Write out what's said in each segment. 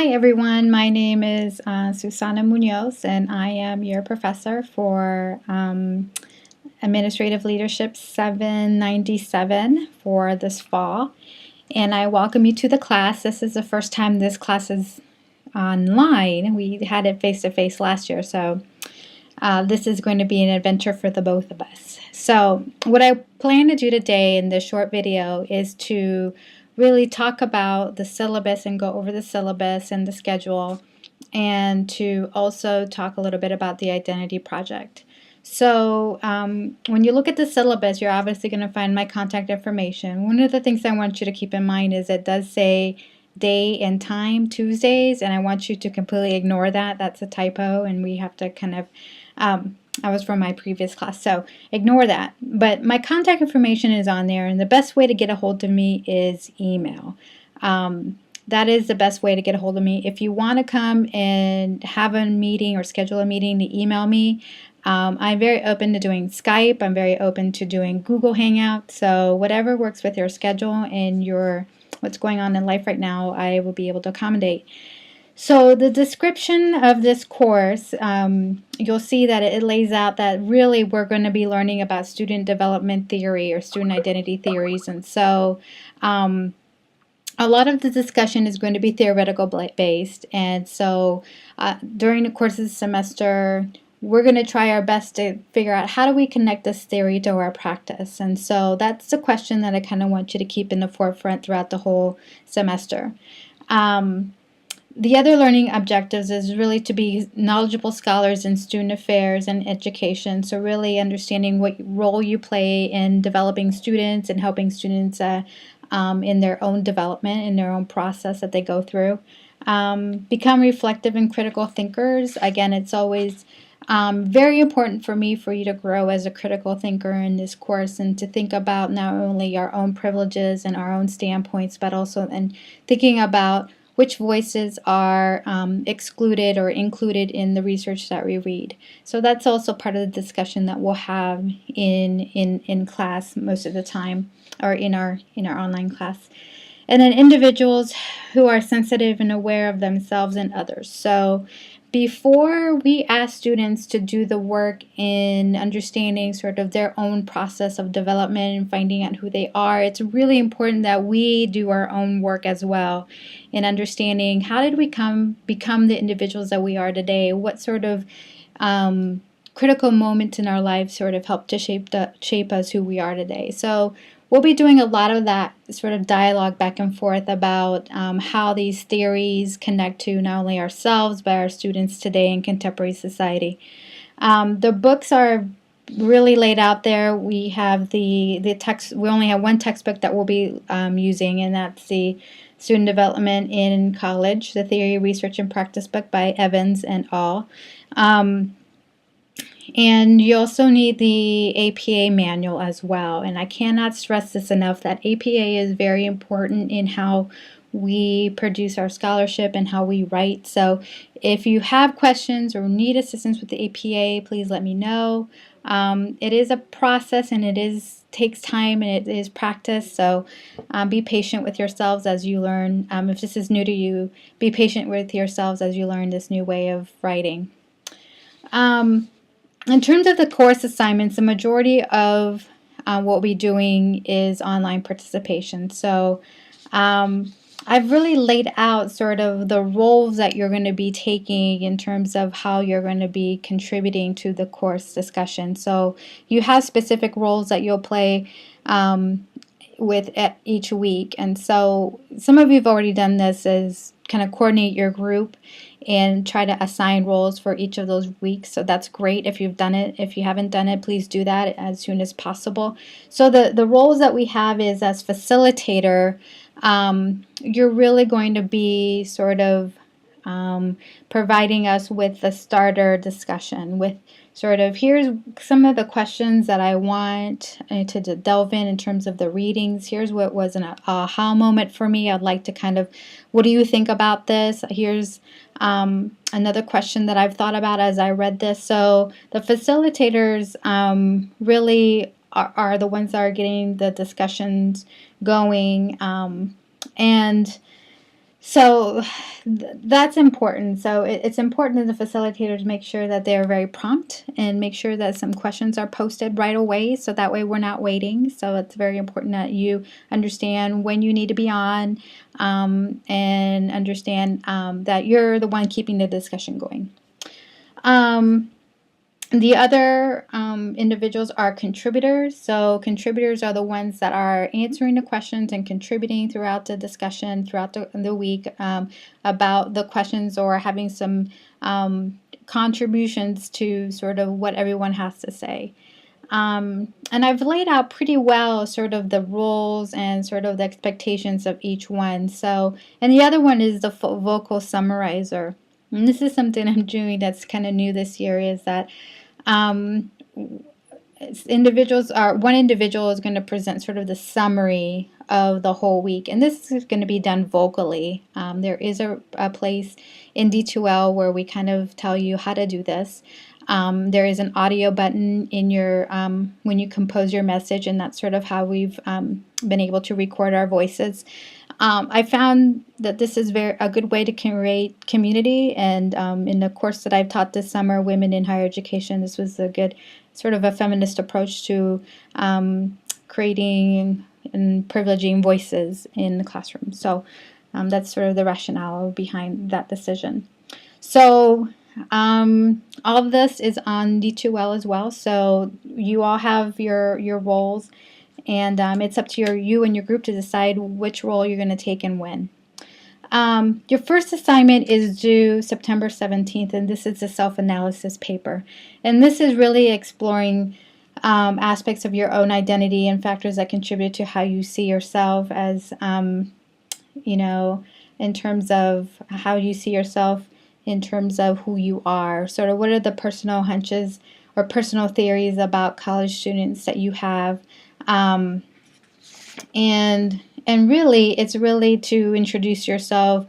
Hi everyone, my name is Susana Munoz and I am your professor for Administrative Leadership 797 for this fall. And I welcome you to the class. This is the first time this class is online. We had it face-to-face last year, so this is going to be an adventure for the both of us. So what I plan to do today in this short video is to really talk about the syllabus and go over the syllabus and the schedule, and to also talk a little bit about the identity project. So when you look at the syllabus, you're obviously going to find my contact information. One of the things I want you to keep in mind is it does say day and time, Tuesdays, and I want you to completely ignore that. That's a typo, and we have to kind of, I was from my previous class, so ignore that. But my contact information is on there, and the best way to get a hold of me is email. That is the best way to get a hold of me. If you want to come and have a meeting or schedule a meeting, to email me. I'm very open to doing Skype. I'm very open to doing Google Hangout. So whatever works with your schedule and your what's going on in life right now, I will be able to accommodate. So the description of this course, you'll see that it lays out that really we're going to be learning about student development theory or student identity theories. And so a lot of the discussion is going to be theoretical based. And so during the course of the semester, we're going to try our best to figure out how do we connect this theory to our practice. And so that's the question that I kind of want you to keep in the forefront throughout the whole semester. The other learning objectives is really to be knowledgeable scholars in student affairs and education. So really understanding what role you play in developing students and helping students in their own development, in their own process that they go through. Become reflective and critical thinkers. Again, it's always very important for me for you to grow as a critical thinker in this course and to think about not only our own privileges and our own standpoints, but also in thinking about which voices are excluded or included in the research that we read. So that's also part of the discussion that we'll have in class most of the time, or in our online class. And then individuals who are sensitive and aware of themselves and others. So before we ask students to do the work in understanding sort of their own process of development and finding out who they are, it's really important that we do our own work as well in understanding how did we become the individuals that we are today, what sort of critical moments in our lives sort of helped to shape us who we are today. So we'll be doing a lot of that sort of dialogue back and forth about how these theories connect to not only ourselves, but our students today in contemporary society. The books are really laid out there. We have the text. We only have one textbook that we'll be using, and that's the Student Development in College, the Theory, Research, and Practice book by Evans and al. And you also need the APA manual as well. And I cannot stress this enough, that APA is very important in how we produce our scholarship and how we write. So if you have questions or need assistance with the APA, please let me know. It is a process, and takes time, and it is practice. So be patient with yourselves as you learn. If this is new to you, be patient with yourselves as you learn this new way of writing. In terms of the course assignments, the majority of what we'll be doing is online participation. So I've really laid out sort of the roles that you're going to be taking in terms of how you're going to be contributing to the course discussion. So you have specific roles that you'll play with each week. And so some of you have already done this, is kind of coordinate your group and try to assign roles for each of those weeks. So that's great if you've done it. If you haven't done it, please do that as soon as possible. So the roles that we have is, as facilitator, you're really going to be sort of providing us with the starter discussion, with sort of, here's some of the questions that I want to delve in terms of the readings. Here's what was an aha moment for me. I'd like to kind of, what do you think about this? Here's another question that I've thought about as I read this. So the facilitators really are the ones that are getting the discussions going, and So that's important. So it's important as a facilitator to make sure that they're very prompt and make sure that some questions are posted right away. So that way we're not waiting. So it's very important that you understand when you need to be on, and understand that you're the one keeping the discussion going. The other individuals are contributors. So contributors are the ones that are answering the questions and contributing throughout the discussion throughout the week, about the questions, or having some contributions to sort of what everyone has to say. And I've laid out pretty well sort of the roles and sort of the expectations of each one. So, and the other one is the vocal summarizer. And this is something I'm doing that's kind of new this year, is that um, one individual is going to present sort of the summary of the whole week, and this is going to be done vocally. There is a place in D2L where we kind of tell you how to do this. There is an audio button in your when you compose your message, and that's sort of how we've been able to record our voices. I found that this is a good way to create community, and in the course that I've taught this summer, Women in Higher Education, this was a good sort of a feminist approach to creating and privileging voices in the classroom. So that's sort of the rationale behind that decision. So all of this is on D2L as well. So you all have your roles, and it's up to you and your group to decide which role you're going to take and when. Your first assignment is due September 17th, and this is a self-analysis paper. And this is really exploring aspects of your own identity and factors that contribute to how you see yourself as, you know, in terms of how you see yourself in terms of who you are. Sort of what are the personal hunches or personal theories about college students that you have. And really, it's really to introduce yourself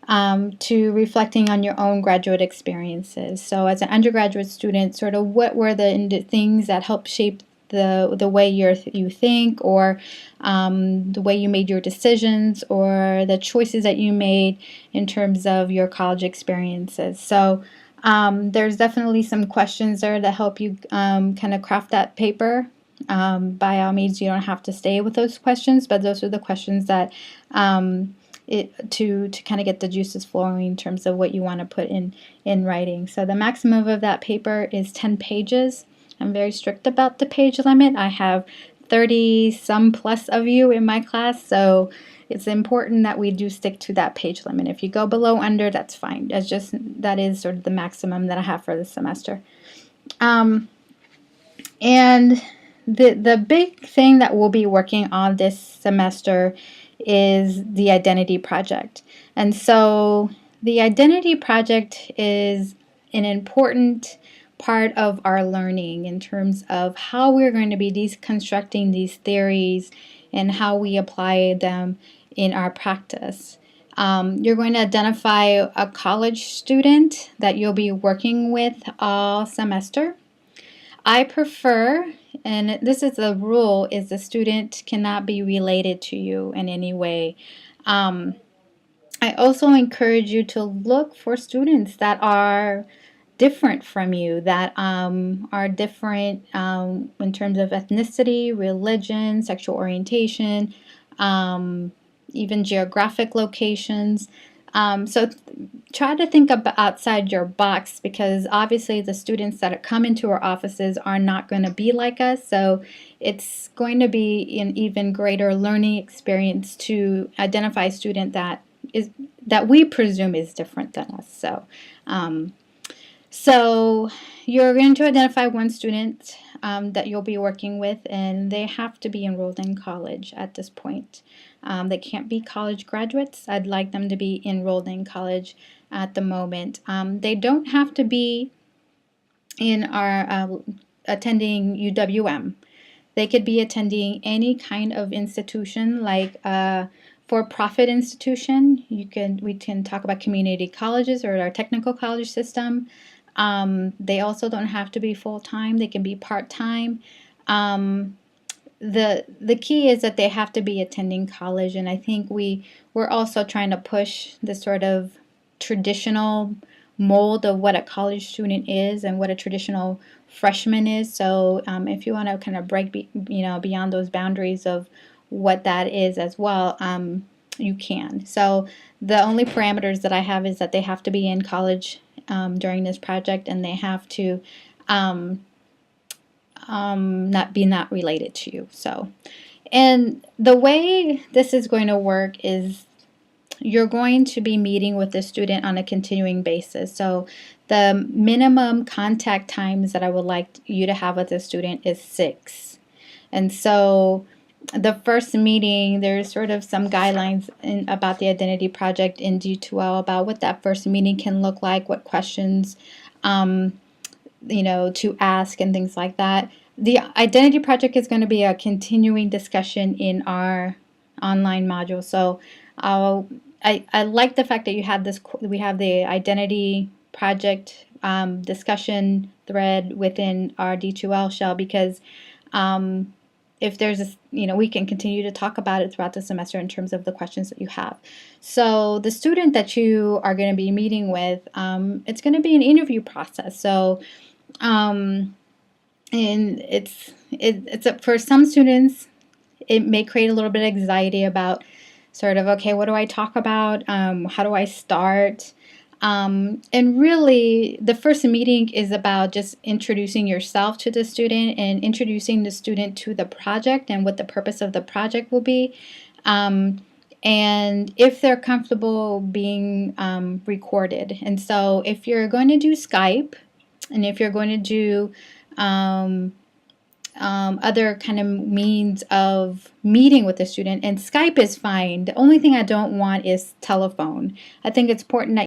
to reflecting on your own graduate experiences. So as an undergraduate student, sort of what were the things that helped shape the way you think, or the way you made your decisions, or the choices that you made in terms of your college experiences. So there's definitely some questions there that help you kind of craft that paper. By all means, you don't have to stay with those questions, but those are the questions that to kind of get the juices flowing in terms of what you want to put in writing. So the maximum of that paper is 10 pages. I'm very strict about the page limit. I have 30 some plus of you in my class, so it's important that we do stick to that page limit. If you go below, under, that's fine. That is sort of the maximum that I have for this semester. And the big thing that we'll be working on this semester is the identity project. And so the identity project is an important part of our learning in terms of how we're going to be deconstructing these theories and how we apply them in our practice. You're going to identify a college student that you'll be working with all semester. I prefer, and this is the rule, is the student cannot be related to you in any way. I also encourage you to look for students that are different from you, that are different in terms of ethnicity, religion, sexual orientation, even geographic locations. So try to think outside your box, because obviously the students that come into our offices are not going to be like us. So it's going to be an even greater learning experience to identify a student that we presume is different than us. So you're going to identify one student that you'll be working with, and they have to be enrolled in college at this point. They can't be college graduates. I'd like them to be enrolled in college at the moment. They don't have to be in our attending UWM. They could be attending any kind of institution, like for-profit institution. We can talk about community colleges or our technical college system. They also don't have to be full-time. They can be part-time. the key is that they have to be attending college, and I think we're also trying to push the sort of traditional mold of what a college student is and what a traditional freshman is. So if you want to kind of break beyond those boundaries of what that is as well, you can. So the only parameters that I have is that they have to be in college during this project, and they have to not related to you. So, and the way this is going to work is you're going to be meeting with the student on a continuing basis. So the minimum contact times that I would like you to have with the student is 6. And so the first meeting, there's sort of some guidelines about the identity project in D2L about what that first meeting can look like, what questions to ask and things like that. The identity project is going to be a continuing discussion in our online module. So I like the fact that we have the identity project discussion thread within our D2L shell, because if there's we can continue to talk about it throughout the semester in terms of the questions that you have. So the student that you are going to be meeting with, it's going to be an interview process. So and for some students, it may create a little bit of anxiety about sort of, okay, what do I talk about? How do I start? And really, the first meeting is about just introducing yourself to the student and introducing the student to the project and what the purpose of the project will be. And if they're comfortable being recorded. And so if you're going to do Skype, and if you're going to do other kind of means of meeting with the student, and Skype is fine. The only thing I don't want is telephone. I think it's important that